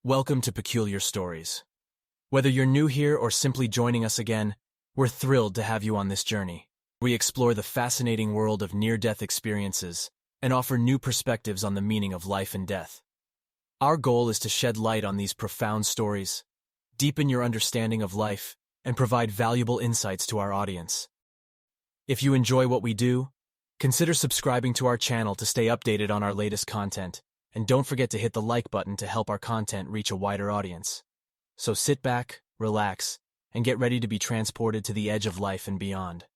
Welcome to Peculiar Stories. Whether you're new here or simply joining us again, we're thrilled to have you on this journey. We explore the fascinating world of near-death experiences and offer new perspectives on the meaning of life and death. Our goal is to shed light on these profound stories, deepen your understanding of life, and provide valuable insights to our audience. If you enjoy what we do, consider subscribing to our channel to stay updated on our latest content. And don't forget to hit the like button to help our content reach a wider audience. So sit back, relax, and get ready to be transported to the edge of life and beyond.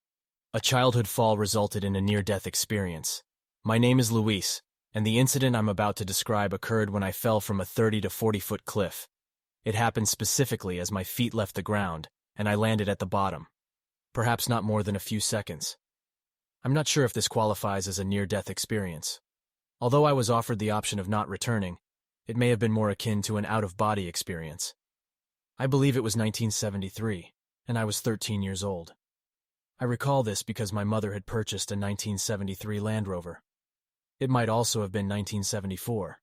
A childhood fall resulted in a near-death experience. My name is Luis, and the incident I'm about to describe occurred when I fell from a 30 to 40-foot cliff. It happened specifically as my feet left the ground, and I landed at the bottom. Perhaps not more than a few seconds. I'm not sure if this qualifies as a near-death experience. Although I was offered the option of not returning, it may have been more akin to an out-of-body experience. I believe it was 1973, and I was 13 years old. I recall this because my mother had purchased a 1973 Land Rover. It might also have been 1974.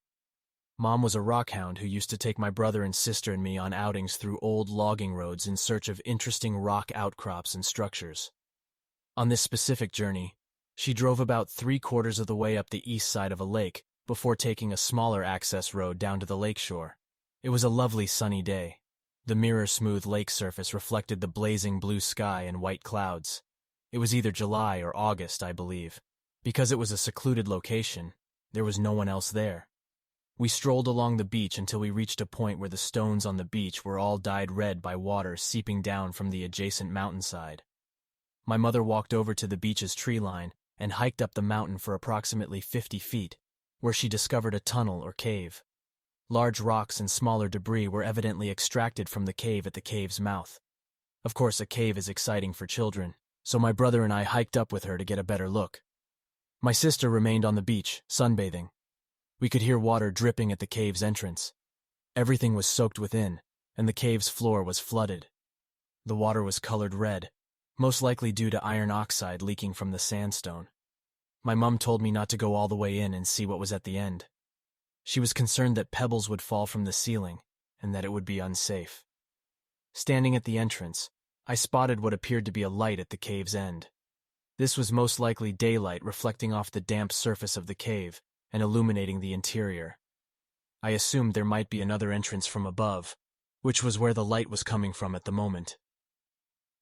Mom was a rockhound who used to take my brother and sister and me on outings through old logging roads in search of interesting rock outcrops and structures. On this specific journey, she drove about 3/4 of the way up the east side of a lake before taking a smaller access road down to the lakeshore. It was a lovely sunny day. The mirror-smooth lake surface reflected the blazing blue sky and white clouds. It was either July or August, I believe. Because it was a secluded location, there was no one else there. We strolled along the beach until we reached a point where the stones on the beach were all dyed red by water seeping down from the adjacent mountainside. My mother walked over to the beach's tree line and hiked up the mountain for approximately 50 feet, where she discovered a tunnel or cave. Large rocks and smaller debris were evidently extracted from the cave at the cave's mouth. Of course, a cave is exciting for children, so my brother and I hiked up with her to get a better look. My sister remained on the beach, sunbathing. We could hear water dripping at the cave's entrance. Everything was soaked within, and the cave's floor was flooded. The water was colored red, most likely due to iron oxide leaking from the sandstone. My mom told me not to go all the way in and see what was at the end. She was concerned that pebbles would fall from the ceiling and that it would be unsafe. Standing at the entrance, I spotted what appeared to be a light at the cave's end. This was most likely daylight reflecting off the damp surface of the cave and illuminating the interior. I assumed there might be another entrance from above, which was where the light was coming from at the moment.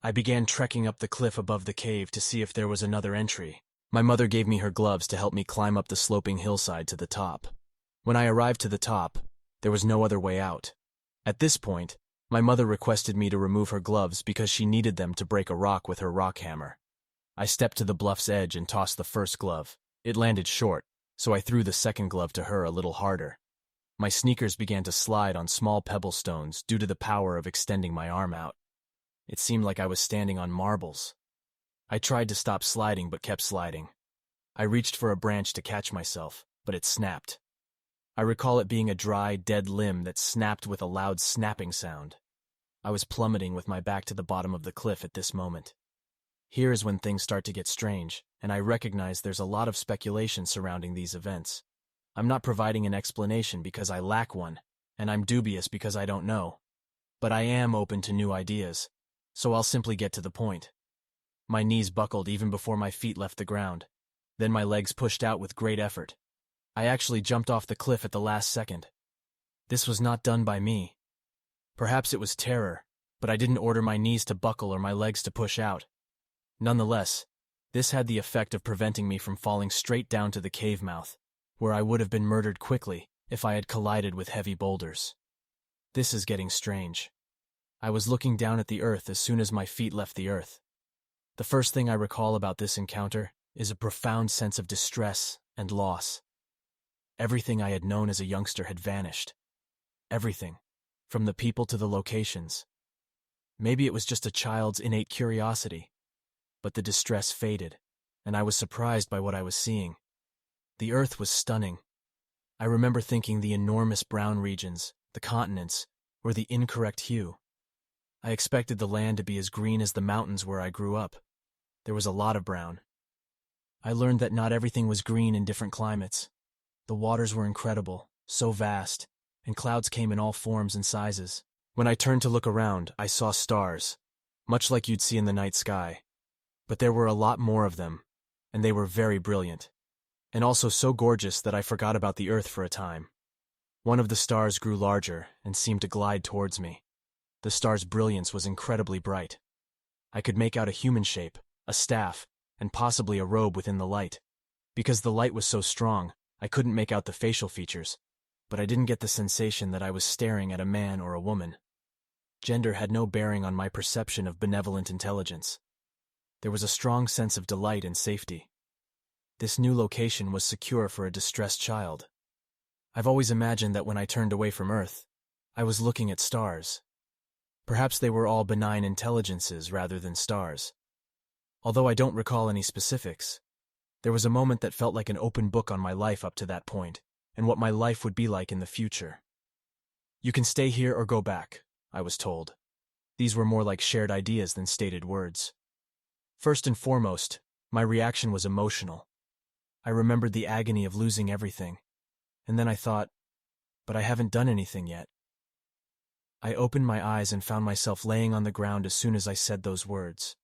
I began trekking up the cliff above the cave to see if there was another entry. My mother gave me her gloves to help me climb up the sloping hillside to the top. When I arrived to the top, there was no other way out. At this point, my mother requested me to remove her gloves because she needed them to break a rock with her rock hammer. I stepped to the bluff's edge and tossed the first glove. It landed short, so I threw the second glove to her a little harder. My sneakers began to slide on small pebble stones due to the power of extending my arm out. It seemed like I was standing on marbles. I tried to stop sliding but kept sliding. I reached for a branch to catch myself, but it snapped. I recall it being a dry, dead limb that snapped with a loud snapping sound. I was plummeting with my back to the bottom of the cliff at this moment. Here is when things start to get strange, and I recognize there's a lot of speculation surrounding these events. I'm not providing an explanation because I lack one, and I'm dubious because I don't know. But I am open to new ideas. So I'll simply get to the point. My knees buckled even before my feet left the ground. Then my legs pushed out with great effort. I actually jumped off the cliff at the last second. This was not done by me. Perhaps it was terror, but I didn't order my knees to buckle or my legs to push out. Nonetheless, this had the effect of preventing me from falling straight down to the cave mouth, where I would have been murdered quickly if I had collided with heavy boulders. This is getting strange. I was looking down at the earth as soon as my feet left the earth. The first thing I recall about this encounter is a profound sense of distress and loss. Everything I had known as a youngster had vanished. Everything, from the people to the locations. Maybe it was just a child's innate curiosity, but the distress faded, and I was surprised by what I was seeing. The earth was stunning. I remember thinking the enormous brown regions, the continents, were the incorrect hue. I expected the land to be as green as the mountains where I grew up. There was a lot of brown. I learned that not everything was green in different climates. The waters were incredible, so vast, and clouds came in all forms and sizes. When I turned to look around, I saw stars, much like you'd see in the night sky. But there were a lot more of them, and they were very brilliant, and also so gorgeous that I forgot about the earth for a time. One of the stars grew larger and seemed to glide towards me. The star's brilliance was incredibly bright. I could make out a human shape, a staff, and possibly a robe within the light. Because the light was so strong, I couldn't make out the facial features, but I didn't get the sensation that I was staring at a man or a woman. Gender had no bearing on my perception of benevolent intelligence. There was a strong sense of delight and safety. This new location was secure for a distressed child. I've always imagined that when I turned away from Earth, I was looking at stars. Perhaps they were all benign intelligences rather than stars. Although I don't recall any specifics, there was a moment that felt like an open book on my life up to that point, and what my life would be like in the future. You can stay here or go back, I was told. These were more like shared ideas than stated words. First and foremost, my reaction was emotional. I remembered the agony of losing everything, and then I thought, but I haven't done anything yet. I opened my eyes and found myself laying on the ground as soon as I said those words.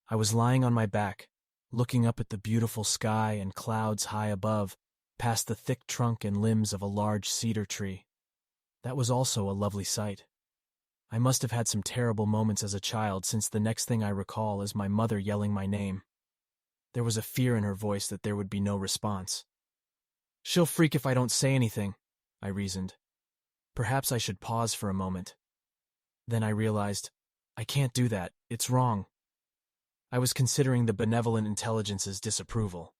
I was lying on my back, looking up at the beautiful sky and clouds high above, past the thick trunk and limbs of a large cedar tree. That was also a lovely sight. I must have had some terrible moments as a child, since the next thing I recall is my mother yelling my name. There was a fear in her voice that there would be no response. She'll freak if I don't say anything, I reasoned. Perhaps I should pause for a moment. Then I realized, I can't do that, it's wrong. I was considering the benevolent intelligence's disapproval.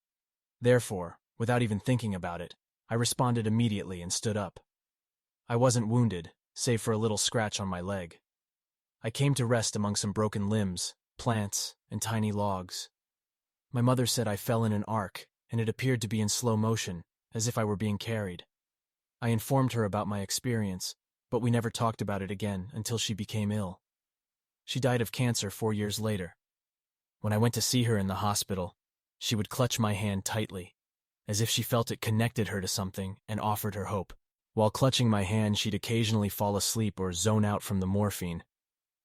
Therefore, without even thinking about it, I responded immediately and stood up. I wasn't wounded, save for a little scratch on my leg. I came to rest among some broken limbs, plants, and tiny logs. My mother said I fell in an arc, and it appeared to be in slow motion, as if I were being carried. I informed her about my experience, but we never talked about it again until she became ill. She died of cancer 4 years later. When I went to see her in the hospital, she would clutch my hand tightly, as if she felt it connected her to something and offered her hope. While clutching my hand, she'd occasionally fall asleep or zone out from the morphine.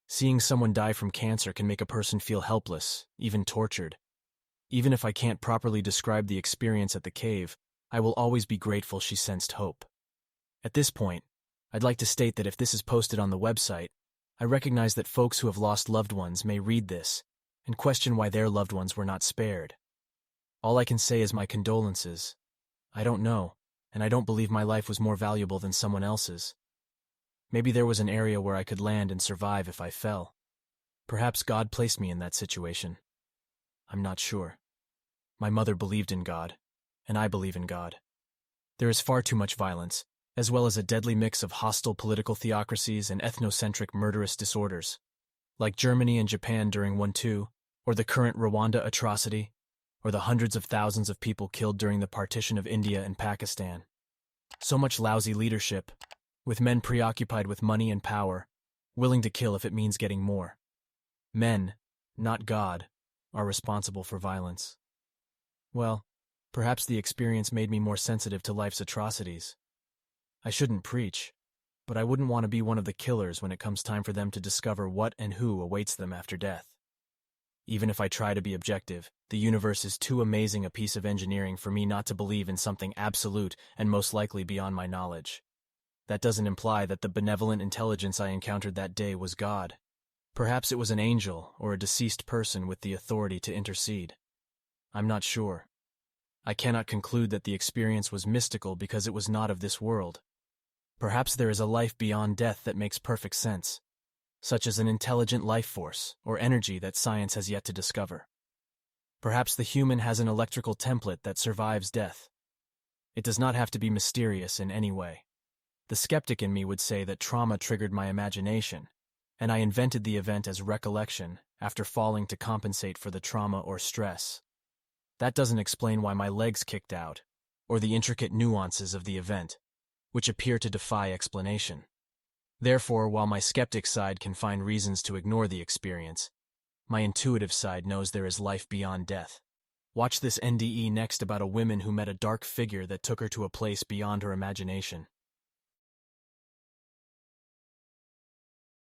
Seeing someone die from cancer can make a person feel helpless, even tortured. Even if I can't properly describe the experience at the cave, I will always be grateful she sensed hope. At this point, I'd like to state that if this is posted on the website, I recognize that folks who have lost loved ones may read this and question why their loved ones were not spared. All I can say is my condolences. I don't know, and I don't believe my life was more valuable than someone else's. Maybe there was an area where I could land and survive if I fell. Perhaps God placed me in that situation. I'm not sure. My mother believed in God, and I believe in God. There is far too much violence, as well as a deadly mix of hostile political theocracies and ethnocentric murderous disorders, like Germany and Japan during World War II, or the current Rwanda atrocity, or the hundreds of thousands of people killed during the partition of India and Pakistan. So much lousy leadership, with men preoccupied with money and power, willing to kill if it means getting more. Men, not God, are responsible for violence. Well, perhaps the experience made me more sensitive to life's atrocities. I shouldn't preach, but I wouldn't want to be one of the killers when it comes time for them to discover what and who awaits them after death. Even if I try to be objective, the universe is too amazing a piece of engineering for me not to believe in something absolute and most likely beyond my knowledge. That doesn't imply that the benevolent intelligence I encountered that day was God. Perhaps it was an angel or a deceased person with the authority to intercede. I'm not sure. I cannot conclude that the experience was mystical because it was not of this world. Perhaps there is a life beyond death that makes perfect sense, such as an intelligent life force or energy that science has yet to discover. Perhaps the human has an electrical template that survives death. It does not have to be mysterious in any way. The skeptic in me would say that trauma triggered my imagination, and I invented the event as recollection after falling to compensate for the trauma or stress. That doesn't explain why my legs kicked out, or the intricate nuances of the event, which appear to defy explanation. Therefore, while my skeptic side can find reasons to ignore the experience, my intuitive side knows there is life beyond death. Watch this NDE next about a woman who met a dark figure that took her to a place beyond her imagination.